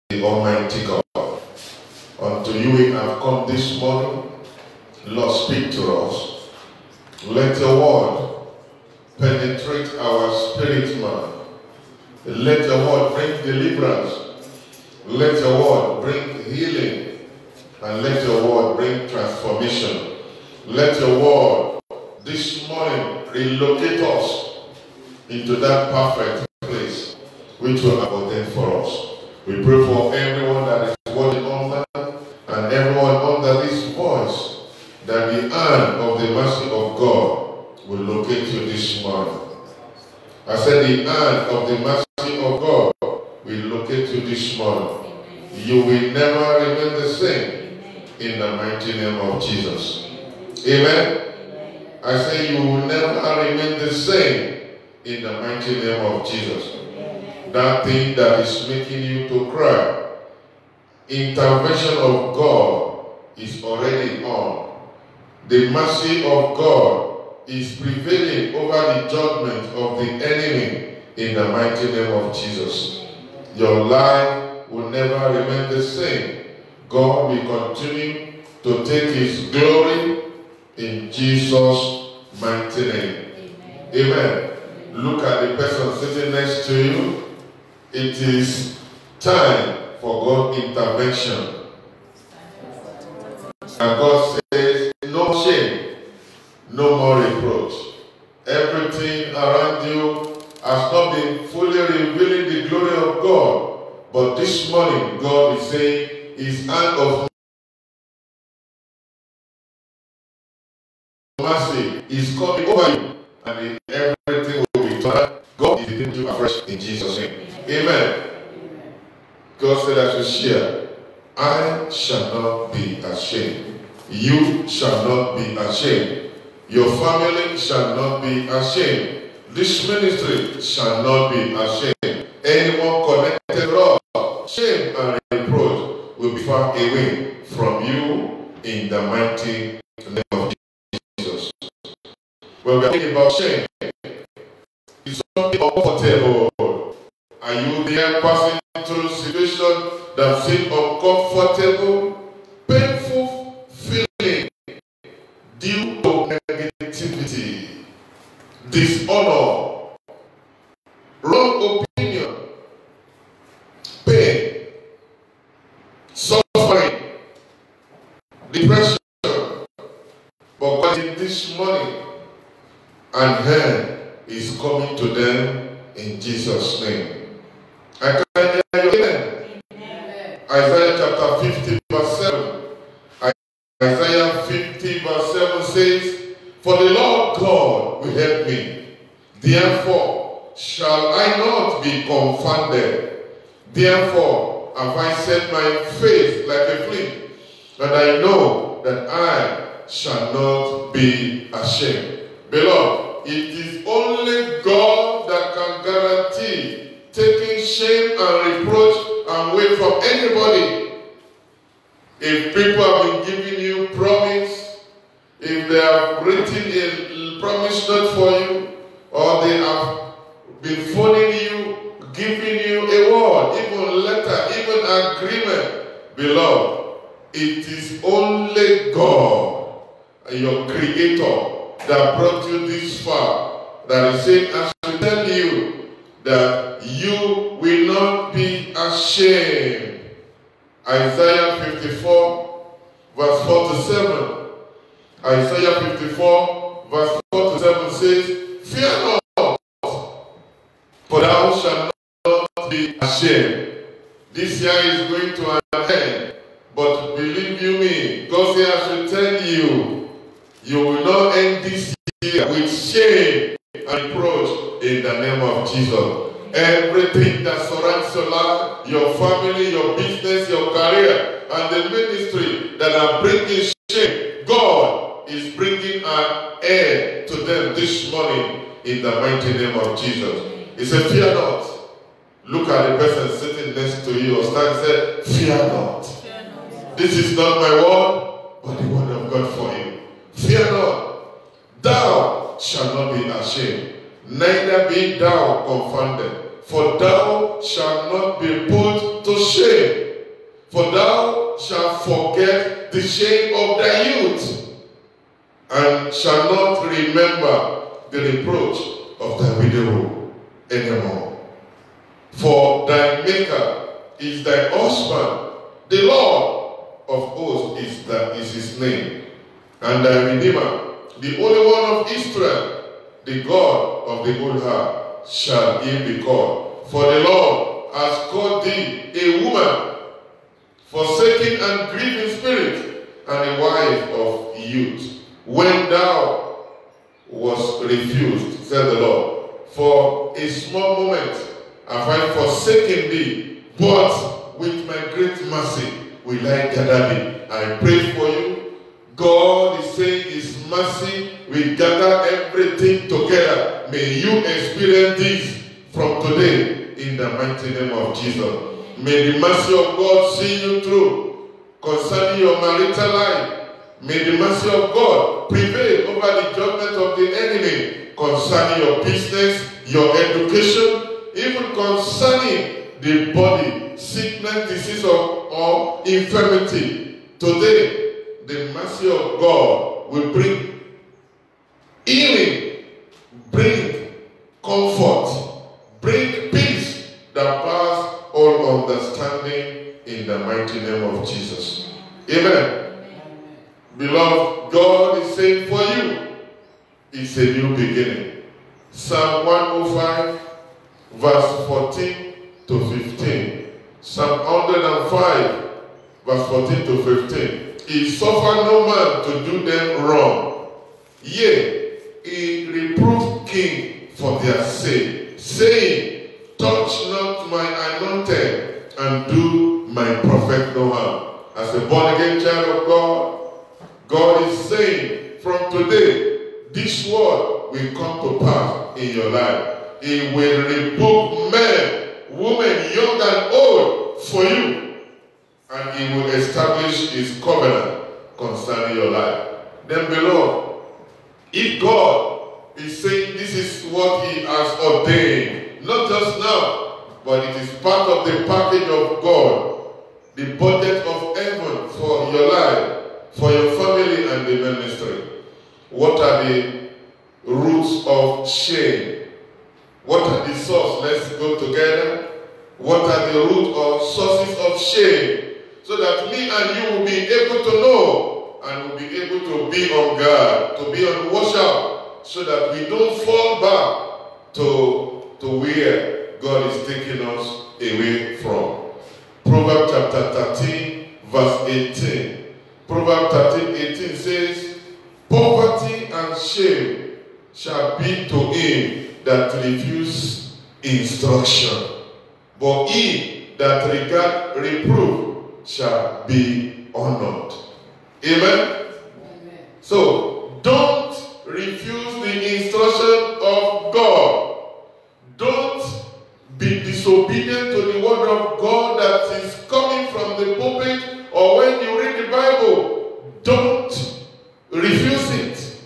the Almighty God. Unto you we have come this morning. Lord, speak to us. Let your word penetrate our spirit, man. Let your word bring deliverance. Let your word bring healing. And let your word bring transformation. Let your word this morning relocate us into that perfect place which you have ordained for us. We pray for everyone that is watching online and everyone under this voice, that the hand of the mercy of God will locate you this morning. I said the hand of the mercy of God will locate you this morning. You will never remain the same in the mighty name of Jesus. Amen. I say you will never remain the same in the mighty name of Jesus. That thing that is making you to cry, intervention of God is already on. The mercy of God is prevailing over the judgment of the enemy in the mighty name of Jesus. Your life will never remain the same. God will continue to take his glory in Jesus' mighty name. Amen. Look at the person sitting next to you. It is time for God's intervention. And God says, no shame, no more reproach. Everything around you has not been fully revealing the glory of God. But this morning, God is saying his hand of mercy is coming over you. And everything will be turned. God is leading you afresh in Jesus' name. Amen. God said I should share. I shall not be ashamed. You shall not be ashamed. Your family shall not be ashamed. This ministry shall not be ashamed. Anyone connected to us, shame and reproach will be far away from you in the mighty name of Jesus. When we are talking about shame, it's something uncomfortable. Are you there passing through a situation that seems uncomfortable, painful feeling due to negativity, dishonor, wrong opinion, pain, suffering, depression? But God in this morning, and hand is coming to them in Jesus' name. I can hear you again. Isaiah chapter 50 verse 7. Isaiah 50 verse 7 says, for the Lord God will help me. Therefore shall I not be confounded. Therefore have I set my face like a flint, and I know that I shall not be ashamed. Beloved, it is only God that can guarantee taking shame and reproach away from anybody. If people have been giving you promise, if they have written a promise note for you, or they have been phoning you, giving you a word, even letter, even agreement, beloved, it is only God, your creator, that brought you this far, that is saying, I should tell you that you will not be ashamed. Isaiah 54 verse 4 to 7. Isaiah 54 verse 4 to 7 says, fear not, for thou shalt not be ashamed. This year is going to an end, but believe you me, God says I should tell you, you will not end this year with shame and reproach in the name of Jesus. Everything that surrounds your life, your family, your business, your career, and the ministry that are bringing shame, God is bringing an end to them this morning in the mighty name of Jesus. He said, fear not. Look at the person sitting next to you or stand and say, fear not. Fear not. This is not my word, but the word of God for you. Fear not. Thou shalt not be ashamed, neither be thou confounded. For thou shalt not be put to shame. For thou shalt forget the shame of thy youth, and shall not remember the reproach of thy widow anymore. For thy Maker is thy husband, the Lord of hosts is his name, and thy Redeemer, the Holy One of Israel, the God of the whole heart, shall he be called. For the Lord has called thee a woman, forsaken and grieving spirit, and a wife of youth, when thou wast refused, said the Lord. For a small moment have I forsaken thee, but with my great mercy will I gather thee. I pray for you. God is saying his mercy will gather everything together. May you experience this from today in the mighty name of Jesus. May the mercy of God see you through concerning your marital life. May the mercy of God prevail over the judgment of the enemy concerning your business, your education, even concerning the body, sickness, disease, or infirmity. Today, the mercy of God will bring healing, bring comfort, bring peace that passes all understanding in the mighty name of Jesus. Amen. Beloved, God is saying for you, it's a new beginning. Psalm 105, verse 14 to 15. Psalm 105, verse 14 to 15. He suffered no man to do them wrong. Yea, he reproved king for their sake, saying, touch not my anointed, and do my prophet no harm. As a born-again child of God, God is saying, from today, this word will come to pass in your life. He will rebuke men, women, young and old, for you. And he will establish his covenant concerning your life. Then beloved, if God is saying this is what he has ordained, not just now, but it is part of the package of God, the budget of heaven for your life, for your family and the ministry. What are the roots of shame? What are the sources? Let's go together. What are the root or sources of shame? So that me and you will be able to know and will be able to be on guard, to be on watch out, so that we don't fall back to where God is taking us away from. Proverbs chapter 13, verse 18. Proverbs 13:18 says, poverty and shame shall be to him that refuse instruction, but he that regard reproof shall be honored. Amen? Amen. So, don't refuse the instruction of God. Don't be disobedient to the word of God that is coming from the pulpit, or when you read the Bible, don't refuse it.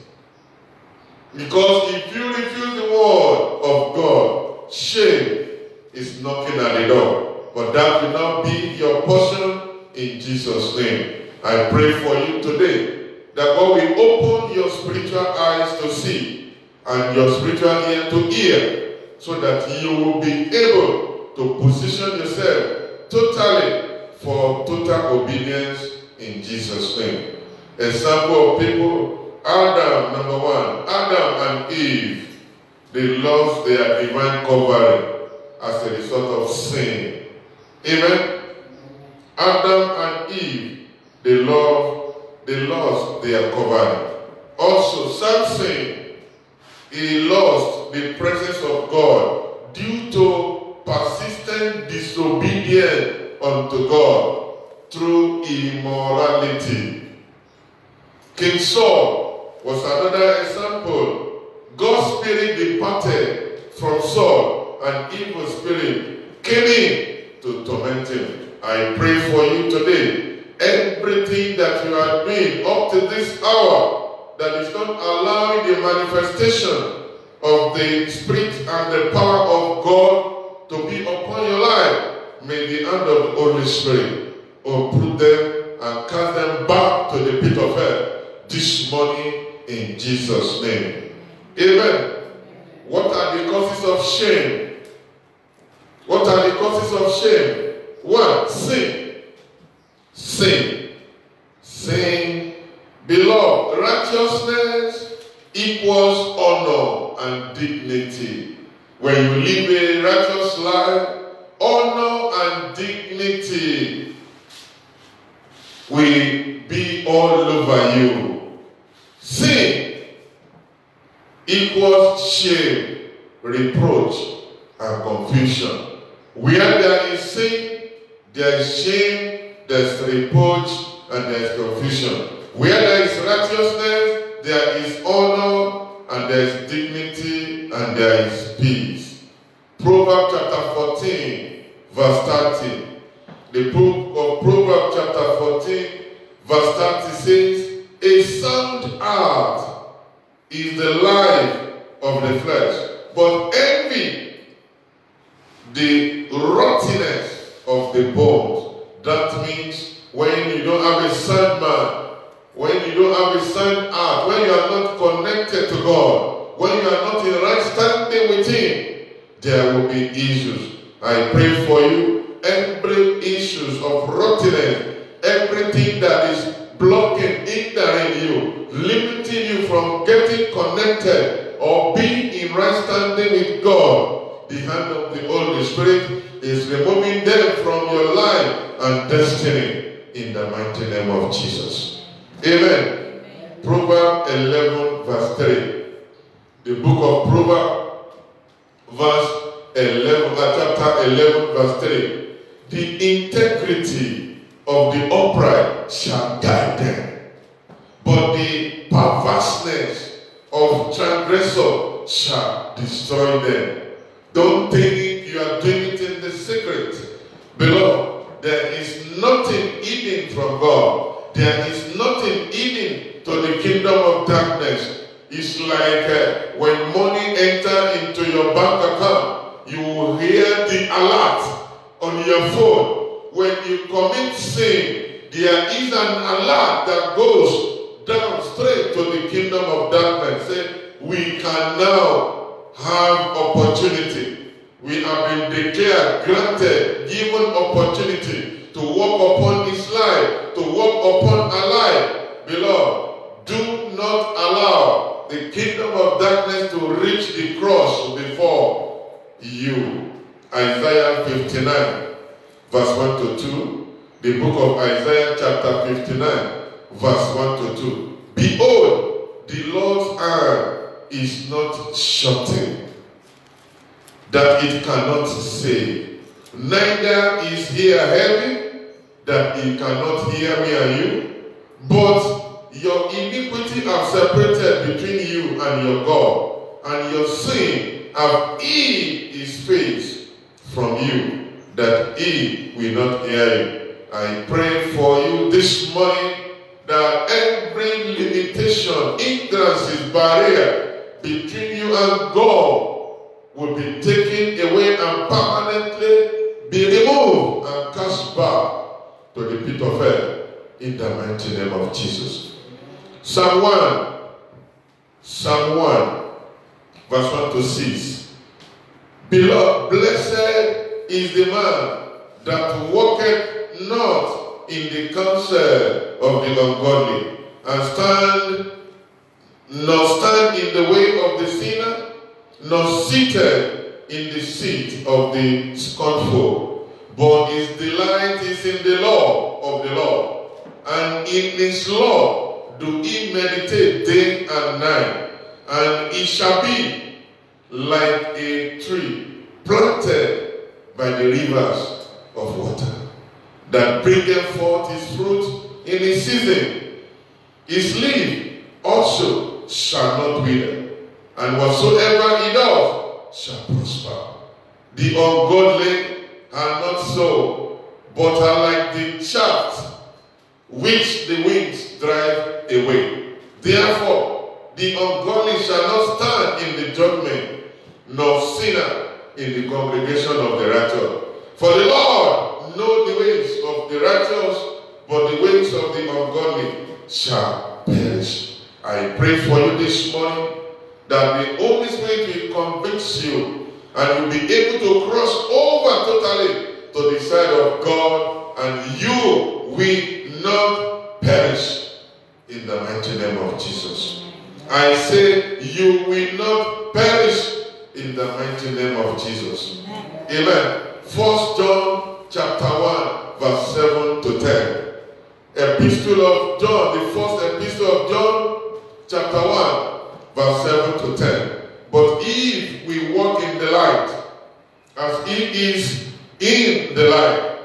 Because if you refuse the word of God, shame is knocking at the door. But that will not be your portion in Jesus' name. I pray for you today that God will open your spiritual eyes to see and your spiritual ear to hear, so that you will be able to position yourself totally for total obedience in Jesus' name. Example of people, Adam, number one, Adam and Eve, they lost their divine covering as a result of sin. Amen? Adam and Eve, they lost their covering. Also, Samson, he lost the presence of God due to persistent disobedience unto God through immorality. King Saul was another example. God's spirit departed from Saul, and evil spirit came in to torment him. I pray for you today, everything that you are doing up to this hour that is not allowing the manifestation of the Spirit and the power of God to be upon your life, may the hand of the Holy Spirit uproot them and cast them back to the pit of hell this morning in Jesus' name. Amen. What are the causes of shame? What are the causes of shame? One, sin. Sin. Sin. Beloved, righteousness equals honor and dignity. When you live a righteous life, honor and dignity will be all over you. Sin equals shame, reproach, and confusion. Where there is sin, there is shame, there is reproach, and there is confusion. Where there is righteousness, there is honor, and there is dignity, and there is peace. Proverbs chapter 14, verse 30. The book of Proverbs chapter 14, verse 30 says, a sound heart is the life of the flesh, but envy the rottenness of the bones. That means when you don't have a sound mind, when you don't have a sound heart, when you are not connected to God, when you are not in right standing with Him, there will be issues. I pray for you, every issues of rottenness, everything that is blocking, hindering you, limiting you from getting connected or being in right standing with God, the hand of the Holy Spirit is removing them from your life and destiny in the mighty name of Jesus. Amen. Proverbs 11 verse 3. The book of Proverbs chapter 11 verse 3. The integrity of the upright shall guide them, but the perverseness of transgressor shall destroy them. Don't think you are doing it in the secret. Beloved, there is nothing hidden from God. There is nothing hidden to the kingdom of darkness. It's like when money enters into your bank account, you will hear the alert on your phone. When you commit sin, there is an alert that goes down straight to the kingdom of darkness. Say, we can now have opportunity. We have been declared, granted, given opportunity to walk upon His life, to walk upon our life. Beloved, do not allow the kingdom of darkness to reach the cross before you. Isaiah 59, verse 1 to 2. The book of Isaiah chapter 59, verse 1 to 2. Behold, the Lord's hand is not shortened, that it cannot save, neither is ear heavy, that it cannot hear me and you. But your iniquity have separated between you and your God, and your sin have hid His face from you, that He will not hear you. I pray for you this morning that every limitation, hindrance, barrier between you and God will be taken away and permanently be removed and cast back to the pit of hell in the mighty name of Jesus. Psalm 1, verse 1 to 6. Beloved, blessed is the man that walketh not in the counsel of the ungodly, and nor stand in the way of the sinner, nor seated in the seat of the scornful. But his delight is in the law of the Lord, and in His law do he meditate day and night. And he shall be like a tree planted by the rivers of water, that bringeth forth his fruit in his season. His leaf also shall not wither, and whatsoever he does shall prosper. The ungodly are not so, but are like the chaff which the winds drive away. Therefore, the ungodly shall not stand in the judgment, nor sinner in the congregation of the righteous. For the Lord knows the ways of the righteous, but the ways of the ungodly shall perish. I pray for you this morning that the Holy Spirit will convince you and you'll be able to cross over totally to the side of God, and you will not perish in the mighty name of Jesus. I say you will not perish in the mighty name of Jesus. Amen. 1 John chapter 1 verse 7 to 10. Epistle of John, the first epistle of John chapter 1 verse 7 to 10. But if we walk in the light, as he is in the light,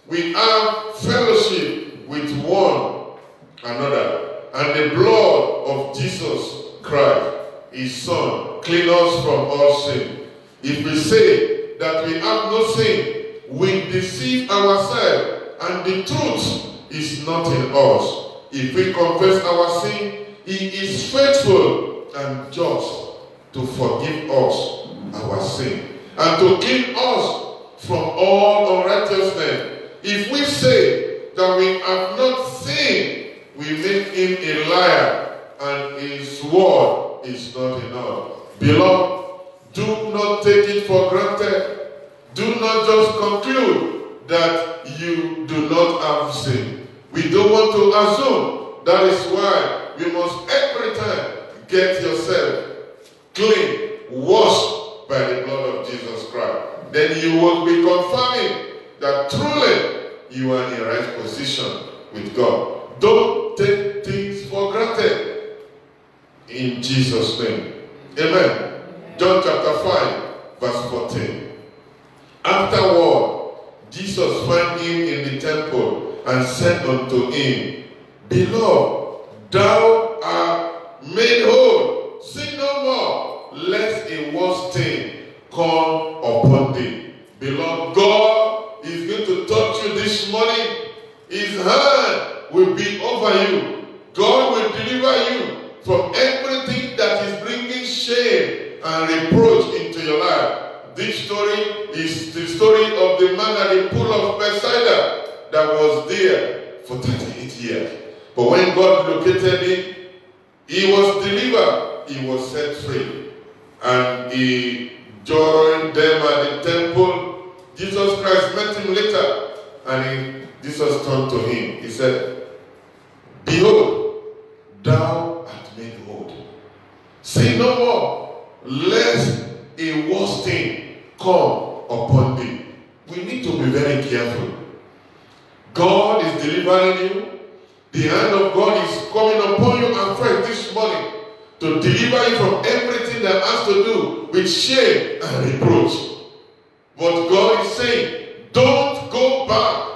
we have fellowship with one another, and the blood of Jesus Christ, his Son, clean us from all sin. If we say that we have no sin, we deceive ourselves, and the truth is not in us. If we confess our sin, he is faithful and just to forgive us our sin and to clean us from all unrighteousness. If we say that we have not sinned, we make him a liar, and his word is not enough. Beloved, do not take it for granted. Do not just conclude that you do not have sin. We don't want to assume. That is why we must every time get yourself clean, washed by the blood of Jesus Christ. Then you will be confirming that truly you are in the right position with God. Don't take things for granted. In Jesus' name. Amen. John chapter 5 verse 14. Afterward, Jesus found him in the temple and said unto him, Beloved, thou art made whole. Sin no more, lest a worse thing come upon thee. Beloved, God is going to touch you this morning. His hand will be over you. God will deliver you from everything that is bringing shame and reproach into your life. This story is the story of the man at the pool of Bethesda that was there for 38 years. But when God located him, he was delivered, he was set free. And he joined them at the temple. Jesus Christ met him later, and Jesus turned to him. He said, Behold, thou art made whole. Sin no more, lest a worse thing come upon thee. We need to be very careful. God is delivering you. The hand of God is coming upon you afresh this morning to deliver you from everything that has to do with shame and reproach. But God is saying, don't go back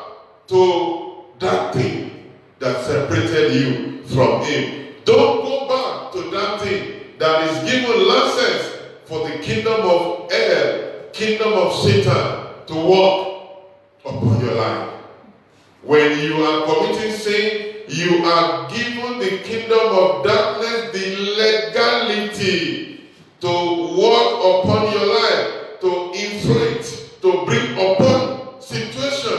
to that thing that separated you from him. Don't go back to that thing that is given license for the kingdom of hell, kingdom of Satan to walk upon your life. When you are committing sin, you are given the kingdom of darkness the legality to walk upon your life, to inflict, to bring upon situation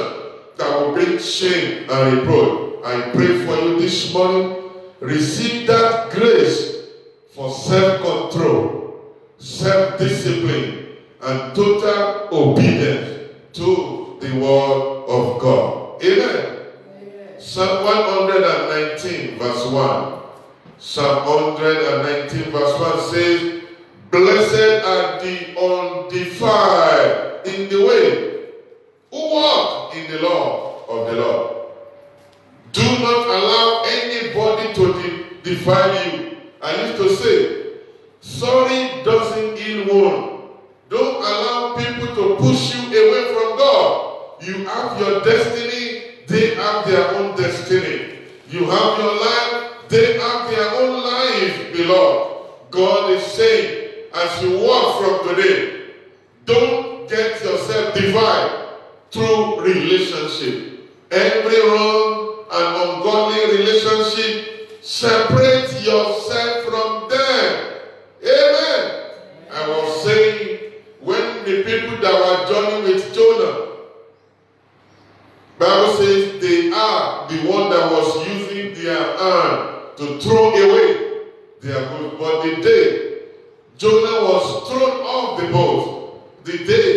that will bring shame and reproach. I pray for you this morning. Receive that grace for self-control, self-discipline, and total obedience to the word of God. Amen. Psalm 119 verse 1. Psalm 119 verse 1 says, Blessed are the undefiled in the way, who walk in the law of the Lord. Do not allow anybody to defile you. I used to say, sorry doesn't heal wound. Don't allow people to push you away from God. You have your destiny, they have their own destiny. You have your life, they have their own life, beloved. God is saying, as you walk from today, don't get yourself divided through relationship. Every wrong and ungodly relationship, separate yourself from them. Amen. I was saying, when the people that were journeying with Jonah, are the one that was using their hand to throw away their goods. But the day Jonah was thrown off the boat, the day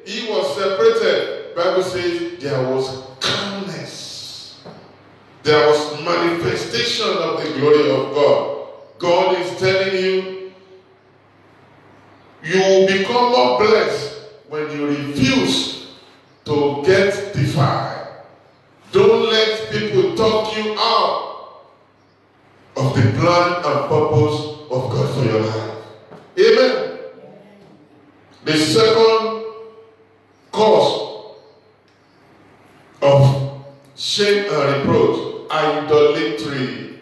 he was separated, the Bible says there was calmness. There was manifestation of the glory of God. God is telling you, you will become more blessed when you refuse to get defiled. Don't let people talk you out of the plan and purpose of God for your life. Amen. The second cause of shame and reproach, idolatry.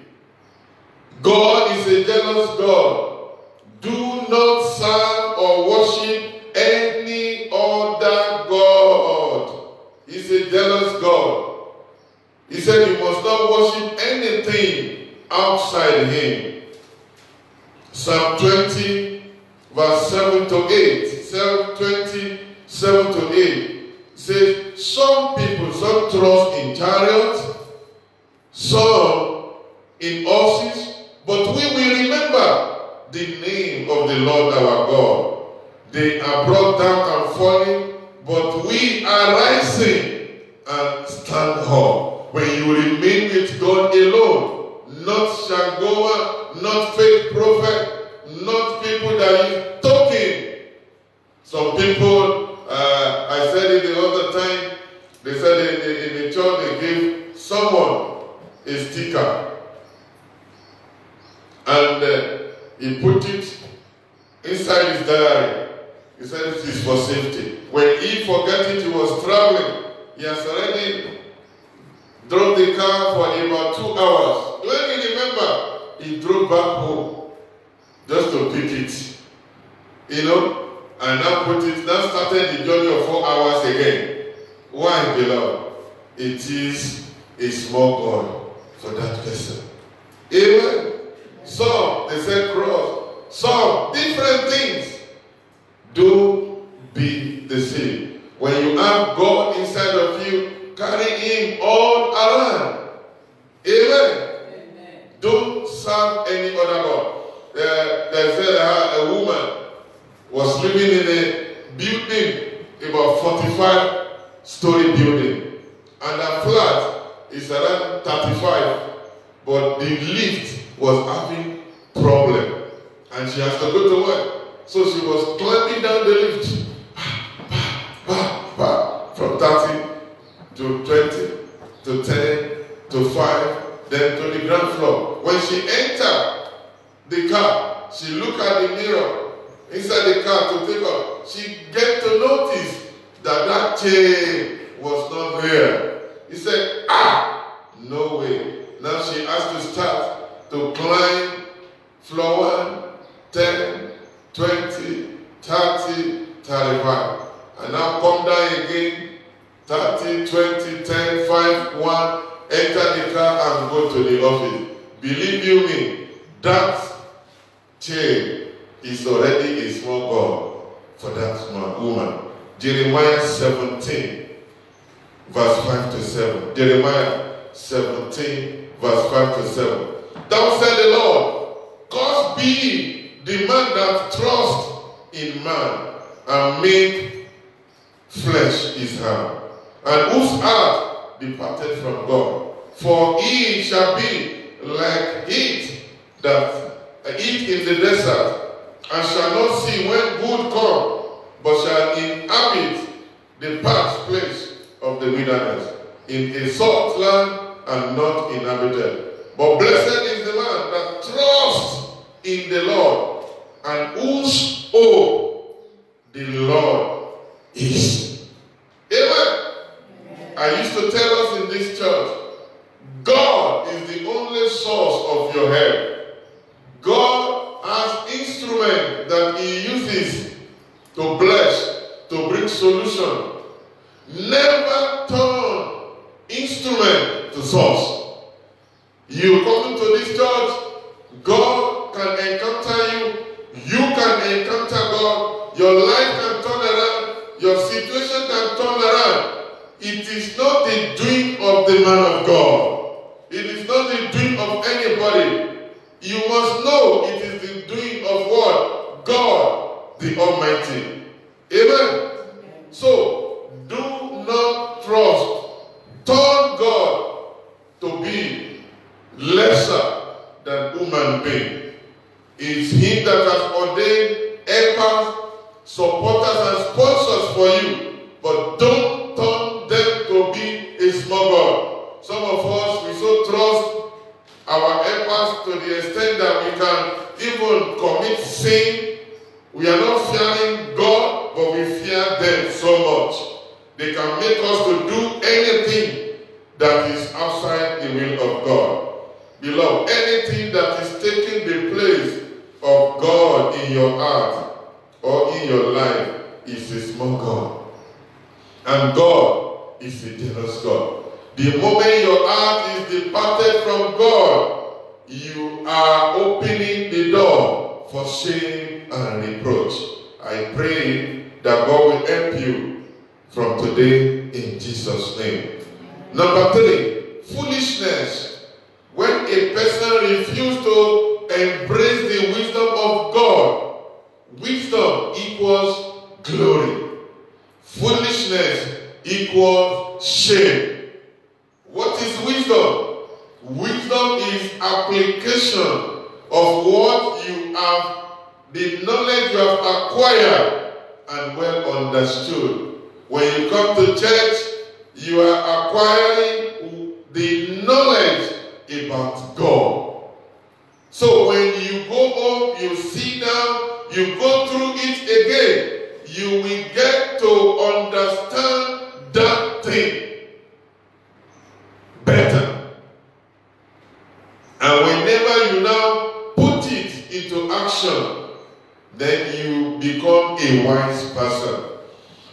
God is a jealous God. Do not serve or worship any other God. He's a jealous God. He said you must not worship anything outside him. Psalm 20, verse 7 to 8. Psalm 20, 7 to 8 says, some people, some trust in chariots, some in horses, but we will remember the name of the Lord our God. They are brought down and falling, but we are rising and stand up. When you remain with God alone, not Shangoa, not fake prophet, not people that is talking. Some people, I said it the other time, they said in the church they gave someone a sticker. And he put it inside his diary. He said it is for safety. When he forgot it, he was traveling. He has already drove the car for about 2 hours. When he remembered, he drove back home just to pick it. You know? And now started the journey of 4 hours again. Why, beloved? It is a small God for that person. Amen. Some, they said cross. Some, different things. Don't be the same. When you have God inside of you, carry him all around. Amen. Amen. Don't serve any other God. They said a woman was living in a building, about 45-story building. And her flat is around 35. But the lift was having problem. And she has to go to work. So she was climbing down the lift. From 30 to 20 to 10 to 5, then to the ground floor. When she entered the car, she looked at the mirror inside the car to take off. She get to notice that that chain was not there. He said, no way. Now she has to start to climb floor 1, 10, 20, 30, 35. And now come down again, 30, 20, 10, 5, 1, enter the car and go to the office. Believe you me, that chain is already a small God for that woman. Jeremiah 17, verse 5 to 7. Jeremiah 17, verse 5 to 7. Thou said the Lord, cursed be the man that trusts in man and make flesh his hand, and whose heart departed from God. For he shall be like heat that eat in the desert, and shall not see when good come, but shall inhabit the parched place of the wilderness, in a salt land and not inhabited. But blessed is the man that trusts in the Lord, and whose hope the Lord is. Amen. I used to tell us in this church, God is the only source of your help. God has instruments that he uses to bless, to bring solution. Never turn instrument to source. You come into this church, God can encounter you. You can encounter God. Your life can turn around. Your situation can turn around. It is not the doing of the man of God. It is not the doing of anybody. You must know it is the doing of what? God, the Almighty. Amen. So, do not trust. Turn God to be lesser than human being. It's Him that has ordained helpers, supporters, and sponsors for you. But don't turn them to be a small God. Some of us, we so trust our helpers to the extent that we can even commit sin. We are not fearing God, but we fear them so much. They can make us to do anything that is outside the will of God. Beloved, anything that is taking the place of God in your heart or in your life is a small God. And God is a jealous God. The moment your heart is departed from God, you are opening the door for shame and reproach. I pray that God will help you from today in Jesus' name. Number 3, foolishness. When a person refuses to embrace the wisdom of God, wisdom equals glory. Foolishness equals shame. What is wisdom? Wisdom is application of what you have, the knowledge you have acquired and well understood. When you come to church, you are acquiring the knowledge about God. So when you go home, you sit down, you go through it again, you will get to understand that thing better. And whenever you now put it into action, then you become a wise person.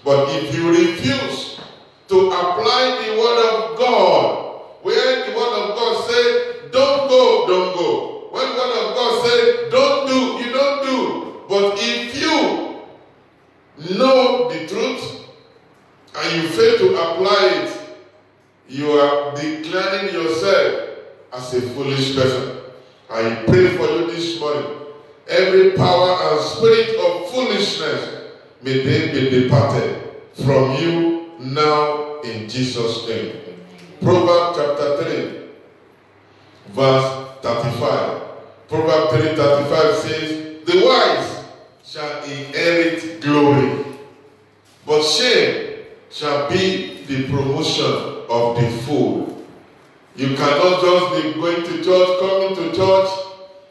But if you refuse to apply the word of God, where the word of God says, don't go, don't go. When the word of God says, don't do, you don't do. But if you know the truth and you fail to apply it, you are declaring yourself as a foolish person. I pray for you this morning. Every power and spirit of foolishness, may they be departed from you now in Jesus' name. Proverbs chapter 3, verse 35. Proverbs 3:35 says, the wise shall inherit glory, but shame shall be the promotion of the fool. You cannot just be going to church, coming to church,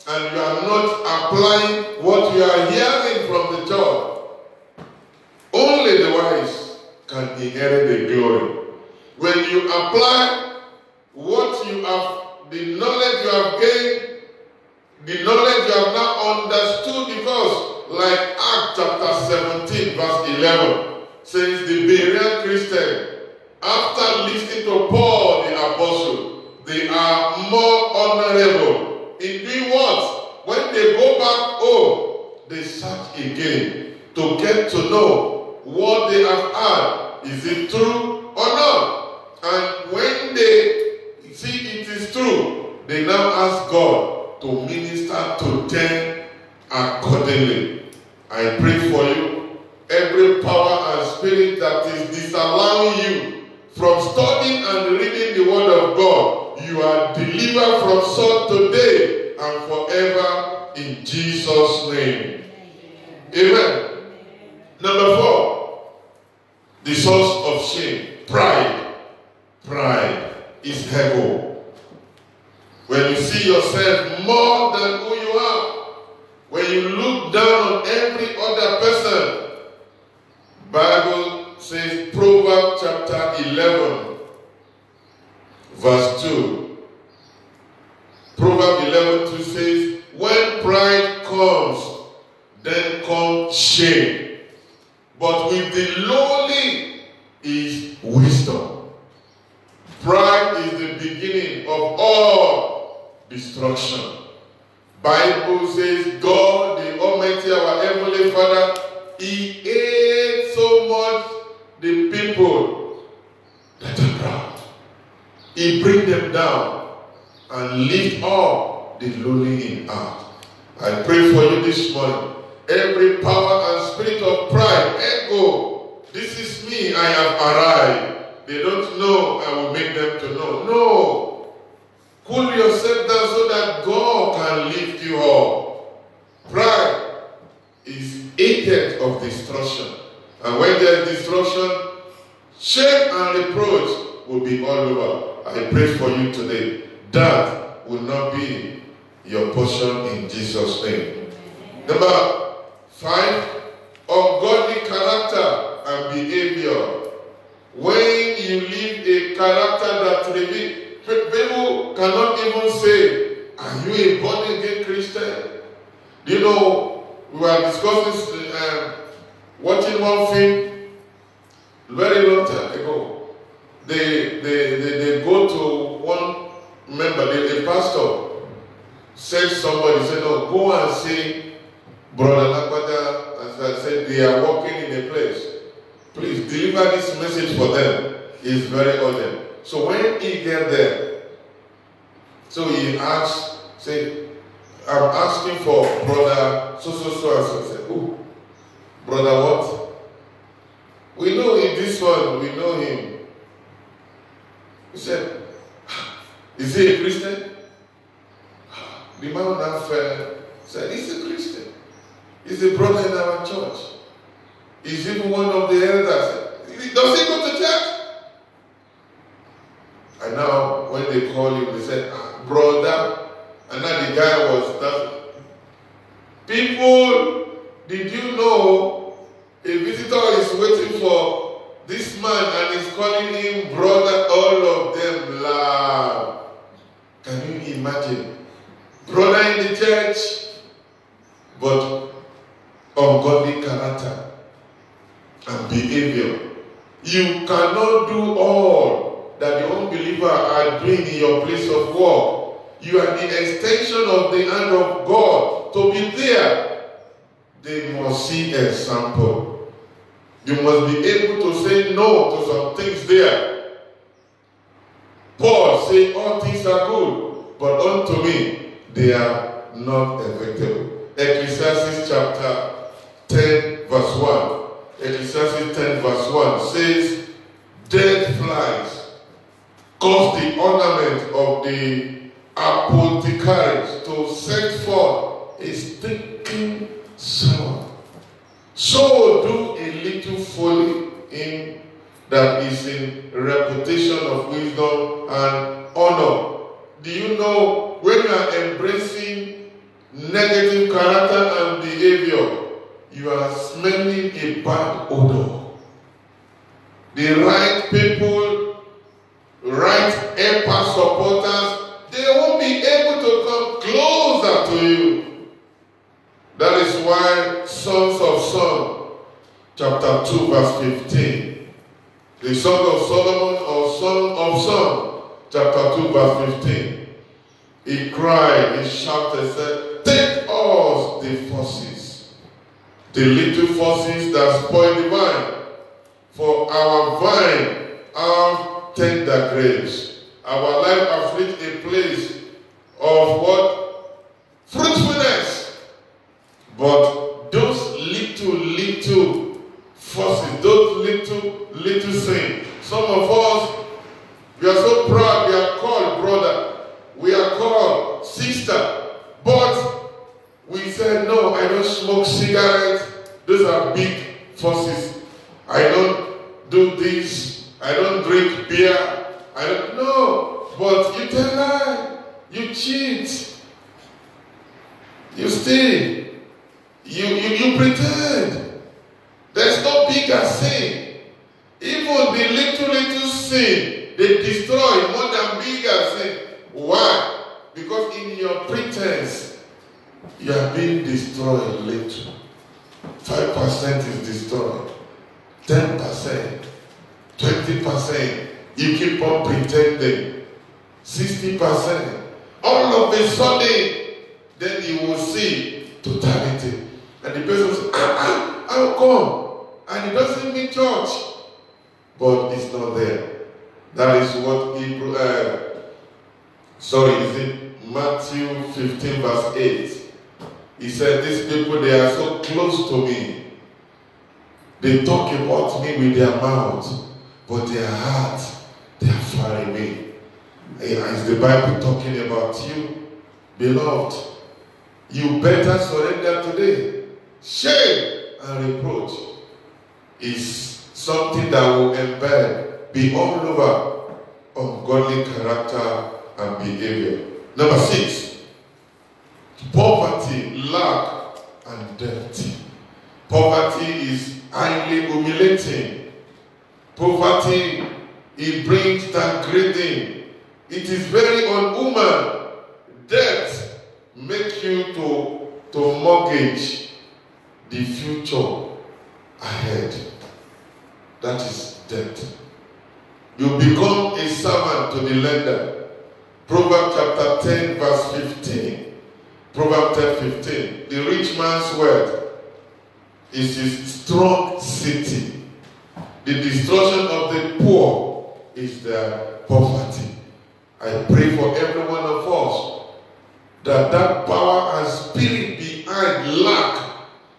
and you are not applying what you are hearing from the church. Only the wise can inherit the glory. When you apply what you have, the knowledge you have gained, the knowledge you have now understood, because like Acts chapter 17 verse 11 says, the Berean Christian, after listening to Paul the apostle, they are more honorable in doing what? When they go back home, they search again to get to know what they have heard. Is it true or not? And when they see it is true, they now ask God to minister to them accordingly. I pray for you, every power and spirit that is disallowing you from studying and reading the word of God, you are delivered from such today and forever in Jesus' name. Amen. Number 4, the source of shame, pride. Pride is ego. When you see yourself more than who you are, when you look down on every other person, Bible says, Proverbs chapter 11, verse 2. Proverbs 11:2 says, when pride comes, then comes shame. But with the lowly is wisdom. Pride is the beginning of all destruction. Bible says God, the Almighty, our Heavenly Father, He hates so much the people that are proud. He He bring them down and lift up the lowly in heart. I pray for you this morning. Every power and spirit of pride, ego, this is me, I have arrived. They don't know, I will make them to know. No. Cool yourself down so that God can lift you up. Pride is agent of destruction. And when there is destruction, shame and reproach will be all over. I pray for you today. That will not be your portion in Jesus' name. Number 5, ungodly character and behavior. When you live a character that reveals, people cannot even say, are you a born-again Christian? You know, we were discussing, watching one film very long time ago. They go to one member, the pastor said somebody, said, no, go and see Brother Lakwada, as I said, they are working in a place. Please deliver this message for them. It's very urgent. So when he get there, so he asked, say, I'm asking for brother so. I said, oh, brother what? We know in this one, we know him. He said, is he a Christian? The man that said, he's a Christian. He's a brother in our church. He's even one of the elders. Does he go to church? And now, when they call him, they said, brother. And now the guy was that. People, did you know a visitor is waiting for this man and is calling him brother? All of them laugh. Can you imagine? Brother in the church, but ungodly character and behavior. You cannot do all that the unbeliever are doing in your place of work. You are the extension of the hand of God. To be there, they must see example. You must be able to say no to some things there. Paul said, all things are good, but unto me, they are not effective. Ecclesiastes chapter 10 verse 1. Ecclesiastes 10 verse 1 says, dead flies cause the ornament of the apothecaries to set forth a stinking sound. So do a little folly in that is in reputation of wisdom and honor. Do you know when you are embracing negative character and behavior, you are smelling a bad odor? The right people, right EPA supporters, they won't be able to come closer to you. That is why Sons of Song, chapter 2, verse 15, the Song of Solomon or Song of Song, chapter 2, verse 15, he cried, he shouted, said, take us the forces, the little forces that spoil the vine, for our vine have tender grapes. Our life has reached a place of what? Fruitfulness. But those little forces, those little things, some of us, we are so proud, we are called brother, we are called sister, but we said, no, I don't smoke cigarettes, those are big forces. I don't do this, I don't drink beer, I don't know, but you tell lie, you cheat, you steal, you pretend. There's no bigger sin. Even the little sin, they destroy more than bigger sin. Why? Because in your pretense, you are being destroyed little. 5% is destroyed. 10%, 20%. You keep on pretending. 60%. All of a sudden, then you will see totality. And the person says, I'll come. And he doesn't mean church. But it's not there. That is what is it Matthew 15 verse 8. He said, these people, they are so close to me. They talk about me with their mouth, but their heart, they are far away. Is the Bible talking about you? Beloved, you better surrender today. Shame and reproach is something that will embed, be all over ungodly character and behavior. Number 6, poverty, lack, and debt. Poverty is highly humiliating. Poverty, it brings downgrading. It is very unhuman. Debt makes you to mortgage the future ahead. That is debt. You become a servant to the lender. Proverbs chapter 10 verse 15. Proverbs 10:15. The rich man's wealth is his strong city. The destruction of the poor is their poverty. I pray for every one of us that power and spirit behind lack,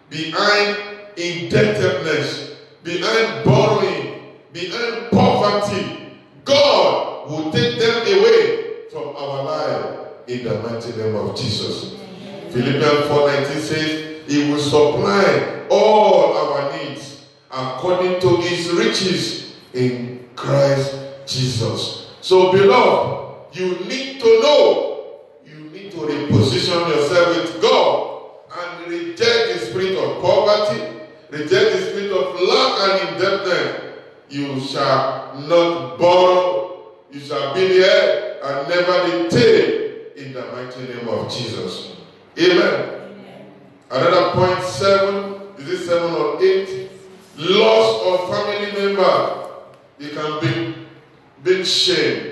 behind indebtedness, behind borrowing, behind poverty, God will take them away from our life in the mighty name of Jesus. Philippians 4:19 says, He will supply all our needs according to His riches in Christ Jesus. So, beloved, you need to know, you need to reposition yourself with God and reject the spirit of poverty, reject the spirit of lack and indebtedness. You shall not borrow, you shall be the head and never the tail in the mighty name of Jesus. Amen. Another point 7, is it 7 or 8? Loss of family member. It can be big shame.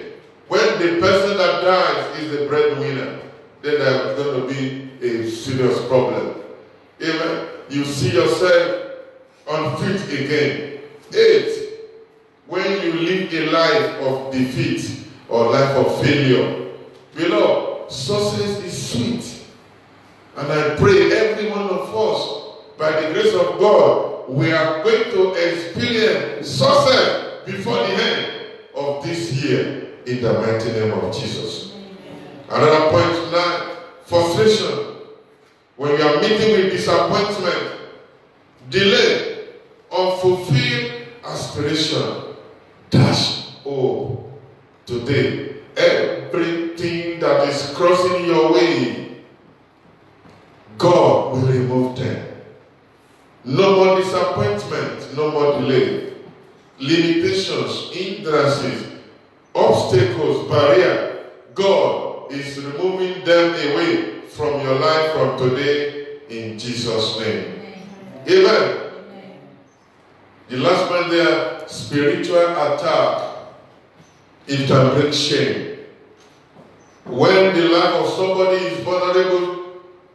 When the person that dies is the breadwinner, then there's going to be a serious problem. Amen. You see yourself unfit again. 8. When you live a life of defeat or life of failure. Beloved, success is sweet. And I pray every one of us, by the grace of God, we are going to experience success before the end of this year. In the mighty name of Jesus. Another point 9, frustration. When you are meeting with disappointment, delay, unfulfilled aspiration, dash hope. Today, everything that is crossing your way, God will remove them. No more disappointment, no more delay. Limitations, hindrances, obstacles, barrier, God is removing them away from your life from today in Jesus' name. Amen. The last one there, spiritual attack. It can bring shame. When the life of somebody is vulnerable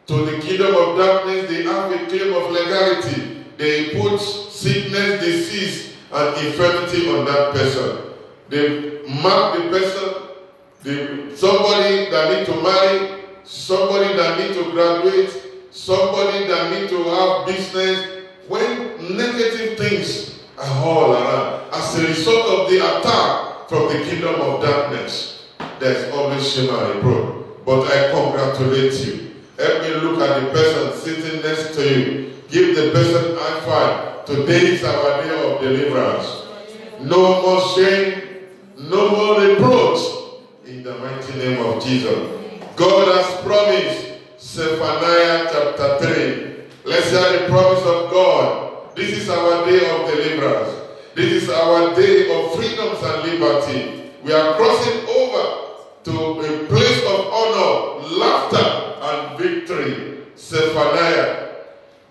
to the kingdom of darkness, they have a claim of legality. They put sickness, disease, and infirmity on that person. They mark the person, somebody that need to marry, somebody that need to graduate, somebody that need to have business. When negative things are all around, as a result of the attack from the kingdom of darkness, there's always shame and reproach. But I congratulate you. Help me look at the person sitting next to you. Give the person high five. Today is our day of deliverance. No more shame. No more reproach in the mighty name of Jesus. God has promised. Zephaniah chapter 3. Let's hear the promise of God. This is our day of deliverance. This is our day of freedoms and liberty. We are crossing over to a place of honor, laughter, and victory. Zephaniah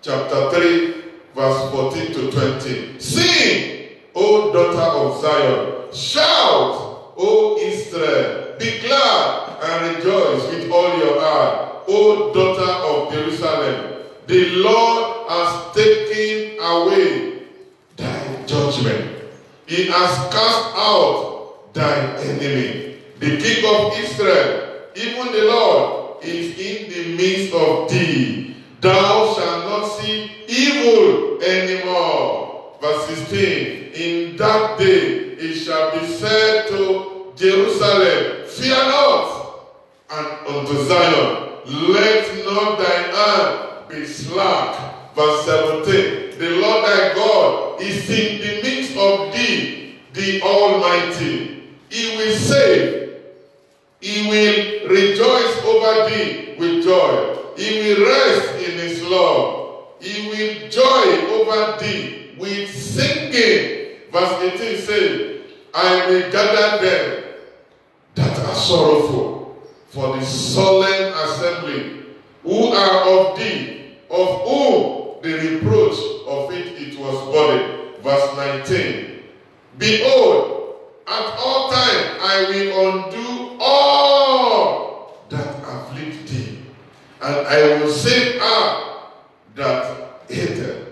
chapter 3, verse 14 to 20. Sing, O daughter of Zion. Shout, O Israel. Be glad and rejoice with all your heart, O daughter of Jerusalem. The Lord has taken away thy judgment. He has cast out thine enemy. The King of Israel, even the Lord, is in the midst of thee. Thou shalt not see evil anymore. Verse 16. In that day it shall be said to Jerusalem, fear not, and unto Zion, let not thine hand be slack. Verse 17. The Lord thy God is in the midst of thee, the Almighty. He will save. He will rejoice over thee with joy. He will rest in his love. He will joy over thee with singing. Verse 18 says, I will gather them that are sorrowful for the solemn assembly, who are of thee, of whom the reproach of it was burdened. Verse 19. Behold, at all times I will undo all that afflict thee, and I will save her that hated,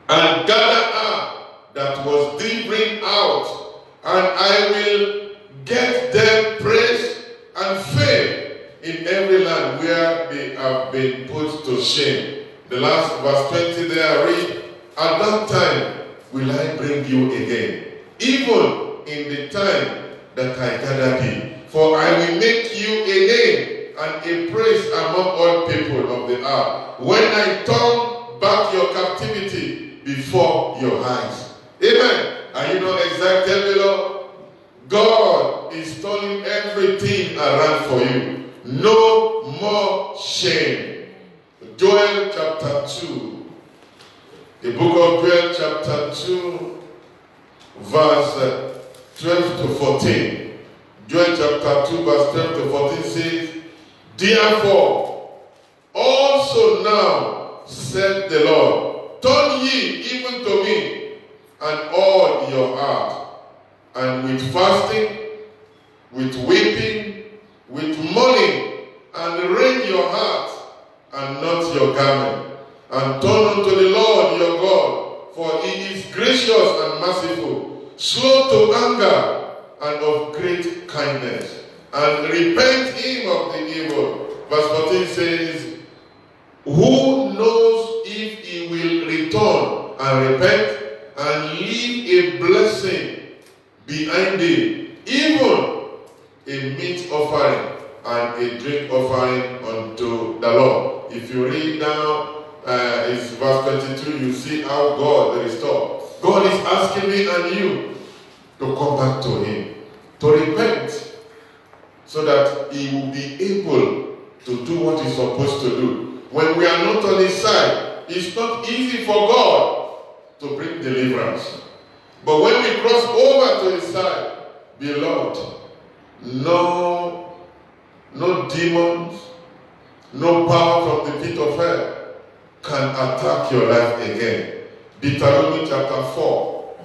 and gather her that was delivering out, and I will get them praise and fame in every land where they have been put to shame. The last verse 20 there I read, at that time will I bring you again, even in the time that I gather thee. For I will make you a name and a praise among all people of the earth, when I turn back your captivity before your eyes. Amen. Are you not excited, Lord? God is turning everything around for you. No more shame. Joel chapter 2. The book of Joel chapter 2, verse 12 to 14. Joel chapter 2, verse 12 to 14 says, therefore, also now, said the Lord, turn ye even to me, and all your heart, and with fasting, with weeping, with mourning, and rend your heart, and not your garment, and turn unto the Lord your God, for he is gracious and merciful, slow to anger, and of great kindness, and repent him of the evil. Verse 14 says, who knows if he will return and repent, and leave a blessing behind him, even a meat offering and a drink offering unto the Lord. If you read now, it's verse 22, you see how God restored. God is asking me and you to come back to him, to repent, so that he will be able to do what he's supposed to do. When we are not on his side, it's not easy for God to bring deliverance. But when we cross over to his side, beloved, no demons, no power from the pit of hell can attack your life again. Deuteronomy chapter 4,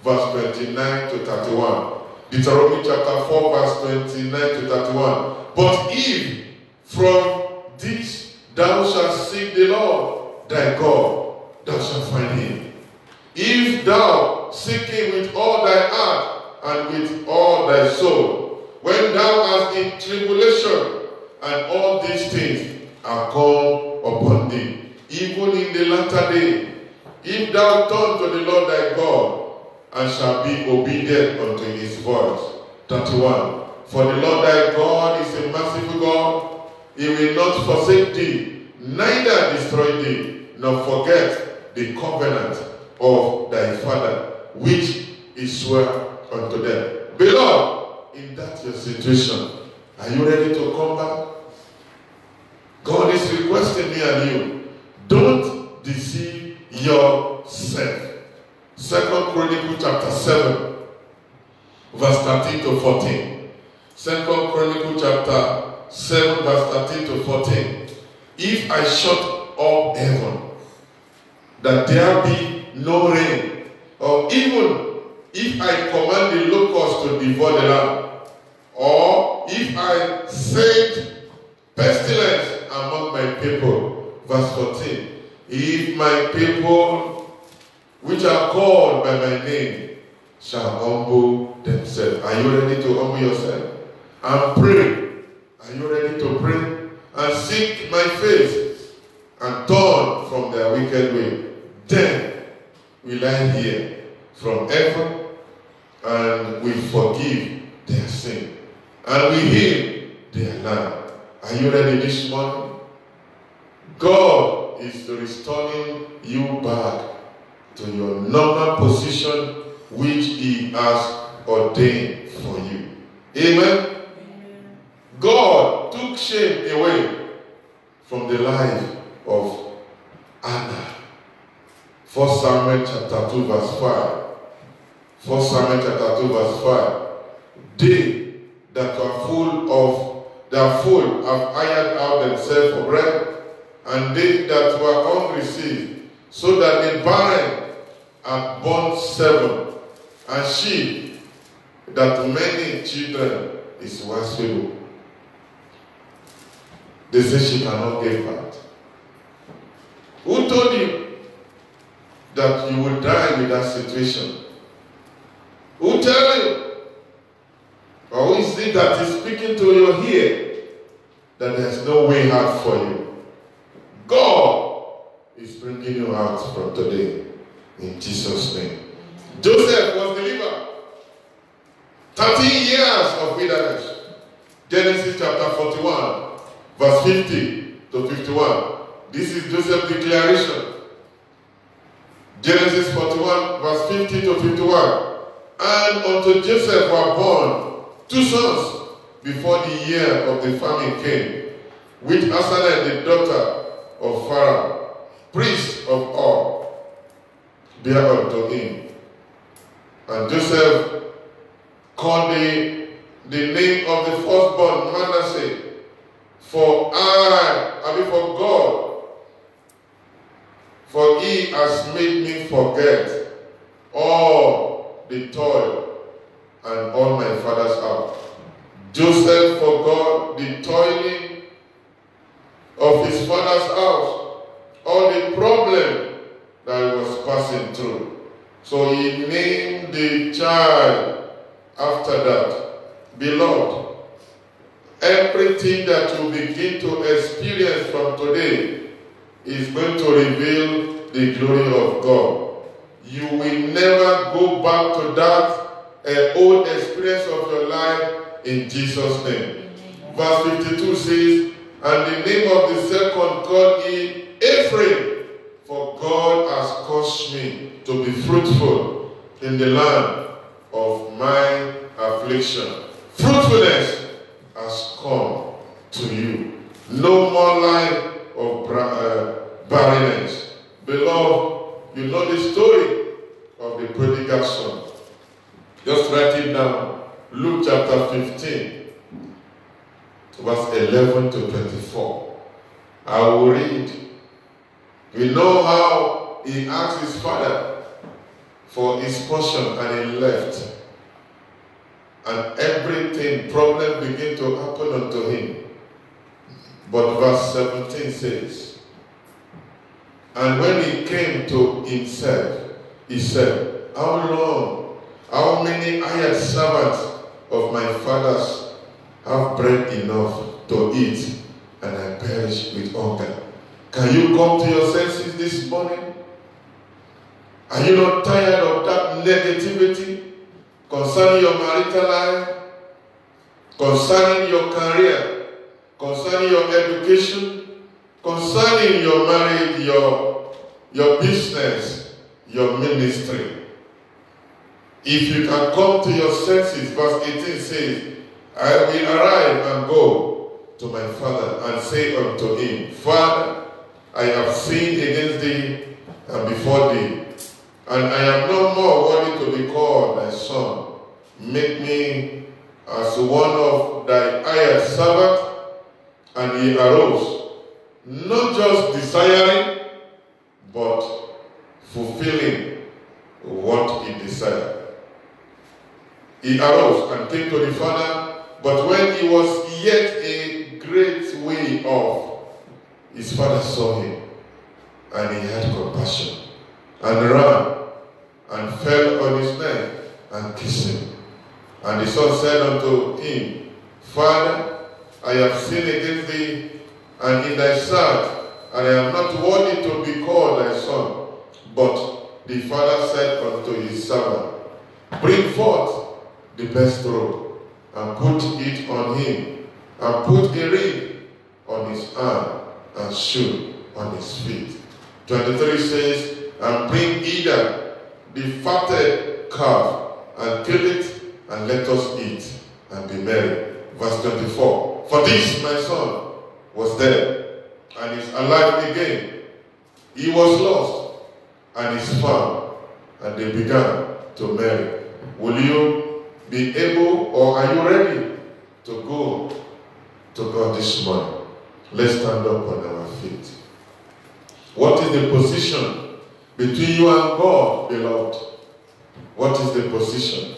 verse 29 to 31. Deuteronomy chapter 4, verse 29 to 31. But if from this thou shalt seek the Lord thy God, thou shalt find him. If thou seek him with all thy heart and with all thy soul, when thou art in tribulation, and all these things are come upon thee, even in the latter day, if thou turn to the Lord thy God, and shall be obedient unto his voice. 31. For the Lord thy God is a merciful God. He will not forsake thee, neither destroy thee, nor forget the covenant of thy father, which he swore unto them. Beloved, in that your situation, are you ready to come back? God is requesting me and you, don't deceive yourself. 2 Chronicles chapter 7, verse 13 to 14. 2 Chronicles chapter 7, verse 13 to 14. If I shut up heaven, that there be no rain, or even if I command the locusts to devour the land, or if I send pestilence among my people. Verse 14. If my people, which are called by my name, shall humble themselves. Are you ready to humble yourself? And pray. Are you ready to pray? And seek my face and turn from their wicked way. Then will I hear from heaven and will forgive their sin. And will heal their land. Are you ready this morning? God is restoring you back to your normal position which He has ordained for you. Amen? God took shame away from the life of Anna. 1 Samuel chapter 2 verse 5. 1 Samuel chapter 2 verse 5. They that are full have hired out themselves for bread, and they that were hungry ceased, so that the barren had borne 7, and she that many children is wife. They say she cannot give birth. Who told you that you will die with that situation? Who tell you? Or who is it that is speaking to your ear that there is no way out for you? God is bringing you out from today in Jesus' name. Joseph was delivered. 13 years of wilderness. Genesis chapter 41, verse 50 to 51. This is Joseph's declaration. Genesis 41, verse 50 to 51. And unto Joseph were born 2 sons before the year of the famine came, which Asenath, the daughter of Pharaoh, priest of all, bare unto him. And Joseph called the name of the firstborn Manasseh, for God, for He has made me forget all the toil and all my father's house. Joseph forgot the toiling of his father's house, all the problem that he was passing through. So he named the child after that. Beloved, everything that you begin to experience from today is going to reveal the glory of God. You will never go back to that old experience of your life in Jesus' name. Verse 52 says, and the name of the second called he Ephraim, for God has caused me to be fruitful in the land of my affliction. Fruitfulness has come to you. No more life of barrenness. Beloved, you know the story of the prodigal son. Just write it down. Luke chapter 15, verse 11 to 24. I will read. We know how he asked his father for his portion and he left. And everything, problem began to happen unto him. But verse 17 says, and when he came to himself, he said, how long, how many hired servants of my father's have bread enough to eat, and I perish with hunger? Can you come to your senses this morning? Are you not tired of that negativity concerning your marital life, concerning your career, concerning your education, concerning your marriage, your business, your ministry? If you can come to your senses, verse 18 says, I will arise and go to my father and say unto him, Father, I have sinned against thee and before thee, and I am no more worthy to be called thy son. Make me as one of thy hired servants. And he arose, not just desiring, but fulfilling what he desired. He arose and came to the father, but when he was yet a great way off, his father saw him, and he had compassion, and ran, and fell on his neck, and kissed him. And the son said unto him, Father, I have sinned against thee and in thy sight, and I am not worthy to be called thy son. But the father said unto his servant, Bring forth the best robe, and put it on him, and put a ring on his hand, and shoe on his feet. 23 says, And bring either the fatted calf, and kill it, and let us eat, and be merry. Verse 24, For this my son was dead, and is alive again. He was lost, and is found. And they began to marry. Will you be able, or are you ready to go to God this morning? Let's stand up on our feet. What is the position between you and God, beloved? What is the position?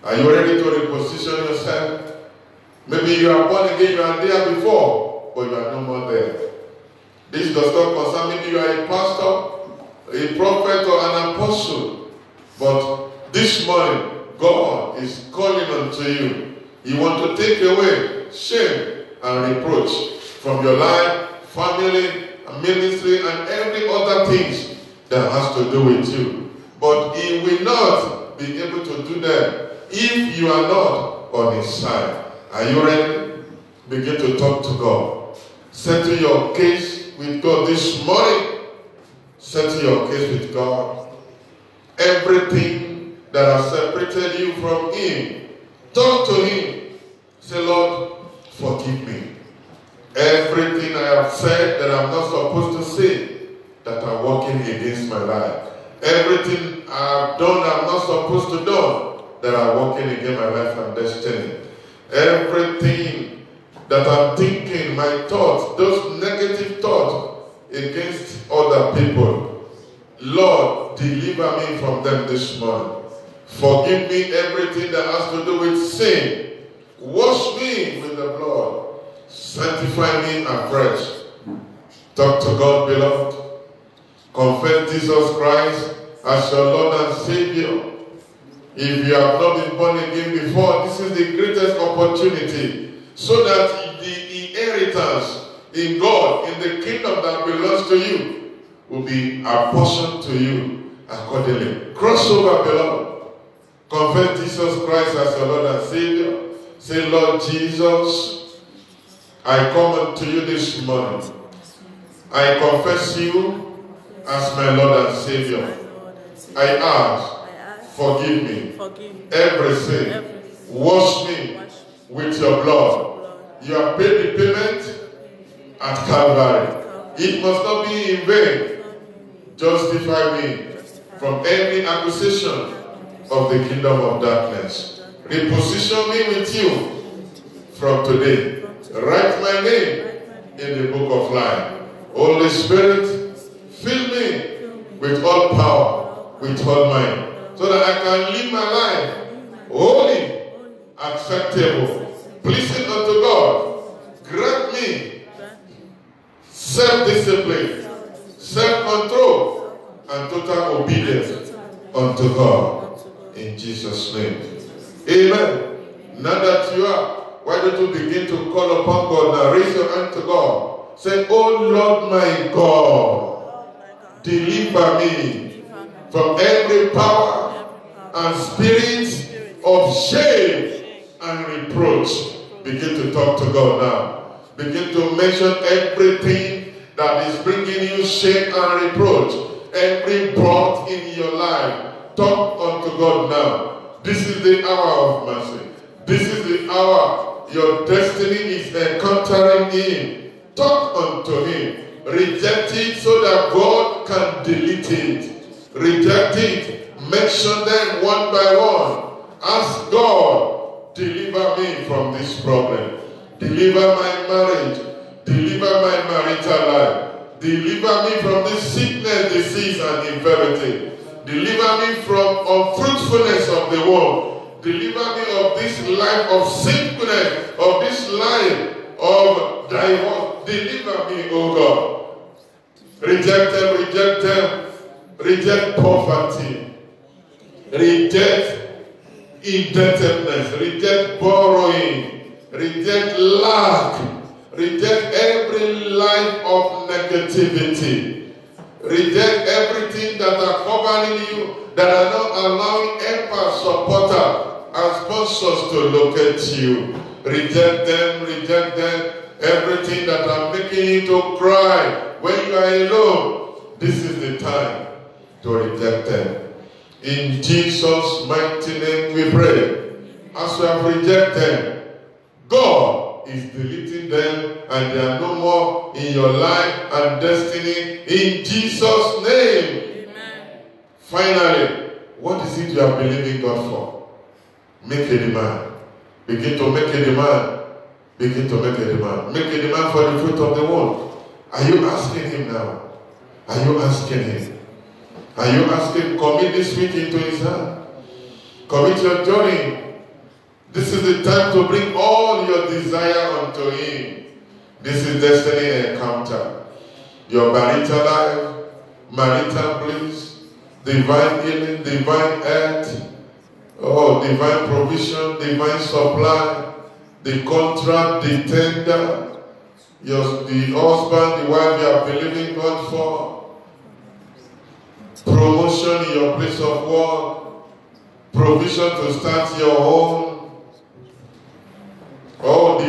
Are you ready to reposition yourself? Maybe you are born again, you are there before, but you are no more there. This does not concern maybe you are a pastor, a prophet, or an apostle. But this morning, God is calling unto you. He wants to take away shame and reproach from your life, family, ministry, and every other things that has to do with you. But He will not be able to do that if you are not on His side. Are you ready? Begin to talk to God. Settle your case with God this morning. Settle your case with God. Everything that has separated you from Him, talk to Him. Say, Lord, forgive me. Everything I have said that I'm not supposed to say, that are working against my life. Everything I've done I'm not supposed to do, that are working against my life and destiny. Everything that I'm thinking, my thoughts, those negative thoughts against other people, Lord, deliver me from them this morning. Forgive me everything that has to do with sin. Wash me with the blood. Sanctify me afresh. Talk to God, beloved. Confess Jesus Christ as your Lord and Savior. If you have not been born again before, this is the greatest opportunity, so that the inheritance in God, in the kingdom that belongs to you, will be apportioned to you accordingly. Cross over, beloved. Confess Jesus Christ as your Lord and Savior. Say, Lord Jesus, I come unto you this morning. I confess you as my Lord and Savior. I ask, forgive me every sin. Wash me with your blood. You have paid the payment at Calvary. It must not be in vain. Justify me from every accusation of the kingdom of darkness. Reposition me with you from today. Write my name in the book of life. Holy Spirit, fill me with all power, with all might, so that I can live my life holy, acceptable, pleasing unto God. Grant me self-discipline, self-control, and total obedience unto God. In Jesus' name. Amen. Now that you are, why don't you begin to call upon God now? Raise your hand to God. Say, oh Lord my God, deliver me from every power and spirit of shame and reproach. Begin to talk to God now. Begin to mention everything that is bringing you shame and reproach. Every brought in your life. Talk unto God now. This is the hour of mercy. This is the hour your destiny is encountering Him. Talk unto Him. Reject it so that God can delete it. Reject it. Mention them one by one. Ask God, deliver me from this problem. Deliver my marriage. Deliver my marital life. Deliver me from this sickness, disease, and infirmity. Deliver me from unfruitfulness of the womb. Deliver me of this life of sinfulness, of this life of divorce. Deliver me, O God. Reject them, reject them. Reject poverty. Reject indebtedness, reject borrowing, reject lack, reject every life of negativity, reject everything that are covering you, that are not allowing helpers, supporters, and sponsors to locate you. Reject them, everything that are making you to cry when you are alone. This is the time to reject them. In Jesus' mighty name we pray. As we have rejected them, God is deleting them and they are no more in your life and destiny. In Jesus' name. Amen. Finally, what is it you are believing God for? Make a demand. Begin to make a demand. Begin to make a demand. Make a demand for the fruit of the womb. Are you asking Him now? Are you asking Him? Are you asking, commit this week into His hand? Commit your journey. This is the time to bring all your desire unto Him. This is destiny encounter. Your marital life, marital bliss, divine healing, divine health, divine provision, divine supply, the contract, the tender, the husband, the wife you are believing God for, promotion in your place of work, provision to start your home,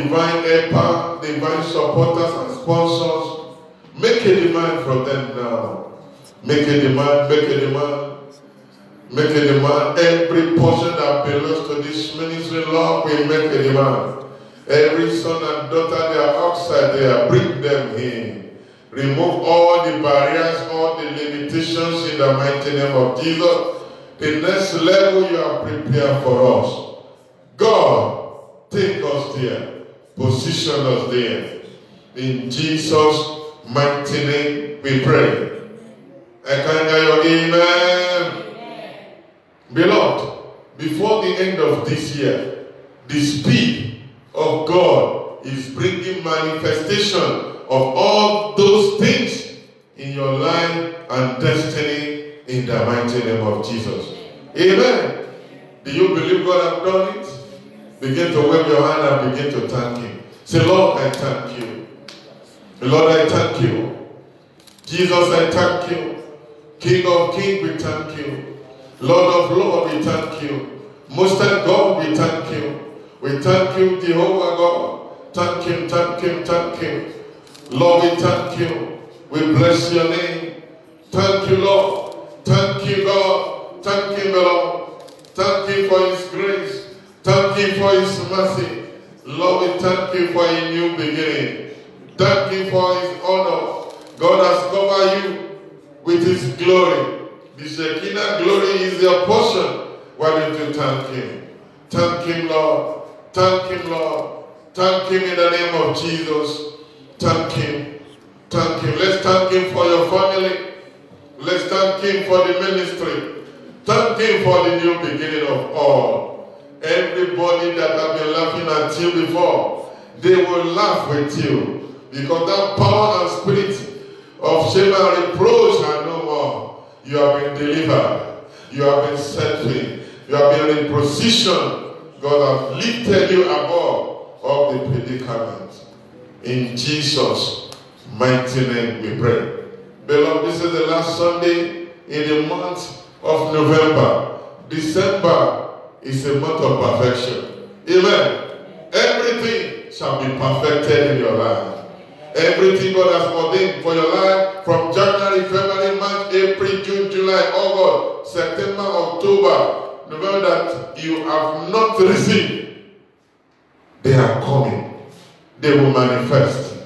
divine helper, divine supporters and sponsors. Make a demand from them now. Make a demand, make a demand, make a demand. Every portion that belongs to this ministry, Lord, we make a demand. Every son and daughter, they are outside there, bring them in. Remove all the barriers, all the limitations in the mighty name of Jesus. The next level you have prepared for us. God, take us there. Position us there. In Jesus' mighty name we pray. I can hear your amen. Amen. Beloved, before the end of this year, the speed of God is bringing manifestation of all those things in your life and destiny in the mighty name of Jesus. Amen. Do you believe God has done it? Begin to wave your hand and begin to thank Him. Say, Lord, I thank you. Lord, I thank you. Jesus, I thank you. King of kings, we thank you. Lord of lords, we thank you. Most High God, we thank you. We thank you, Jehovah God. Thank Him, thank Him, thank Him. Lord, we thank you. We bless your name. Thank you, Lord. Thank you, God. Thank Him, Lord. Thank Him for His grace. Thank Him for His mercy. Lord, we thank you for a new beginning. Thank Him for His honor. God has covered you with His glory. The Shekinah glory is your portion. Why don't you thank Him? Thank Him, Lord. Thank Him, Lord. Thank Him in the name of Jesus. Thank Him. Thank Him. Let's thank Him for your family. Let's thank Him for the ministry. Thank Him for the new beginning of all. Everybody that have been laughing at you before, they will laugh with you. Because that power and spirit of shame and reproach are no more. You have been delivered. You have been set free. You have been in position. God has lifted you above all the predicaments. In Jesus' mighty name we pray. Beloved, this is the last Sunday in the month of November. December is a month of perfection. Amen. Everything shall be perfected in your life. Everything God has ordained for your life from January, February, March, April, June, July, August, September, October, November that you have not received, they are coming. They will manifest.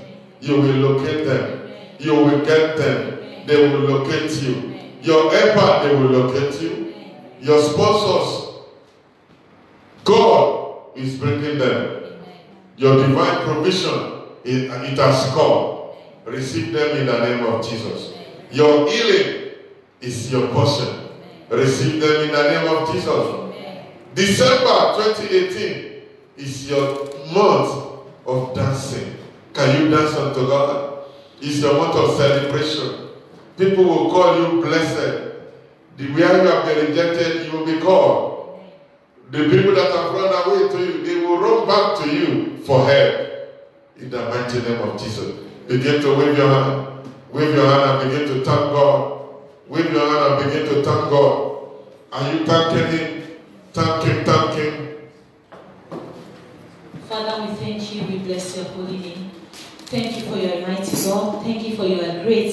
You will locate them. You will get them. They will locate you. Your helper, they will locate you. Your sponsors, God is bringing them. Your divine provision, it has come. Receive them in the name of Jesus. Your healing is your portion. Receive them in the name of Jesus. December 2018 is your month of dancing. Can you dance unto God? It's your month of celebration. People will call you blessed. The way you have been rejected, you will be called. The people that have run away to you, they will run back to you for help. In the mighty name of Jesus. Begin to wave your hand. Wave your hand and begin to thank God. Wave your hand and begin to thank God. Are you thanking Him? Thank Him, thank Him. Father, we thank you. We bless your holy name. Thank you for your mighty God. Thank you for your great.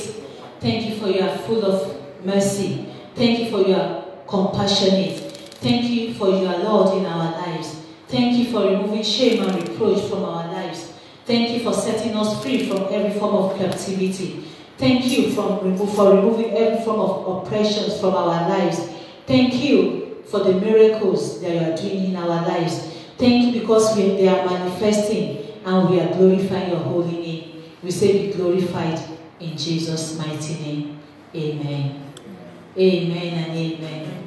Thank you for your full of mercy. Thank you for your compassionate. Thank you for your Lord in our lives. Thank you for removing shame and reproach from our lives. Thank you for setting us free from every form of captivity. Thank you for removing every form of oppressions from our lives. Thank you for the miracles that you are doing in our lives. Thank you because they are manifesting and we are glorifying your holy name. We say be glorified in Jesus' mighty name. Amen. Amen and amen.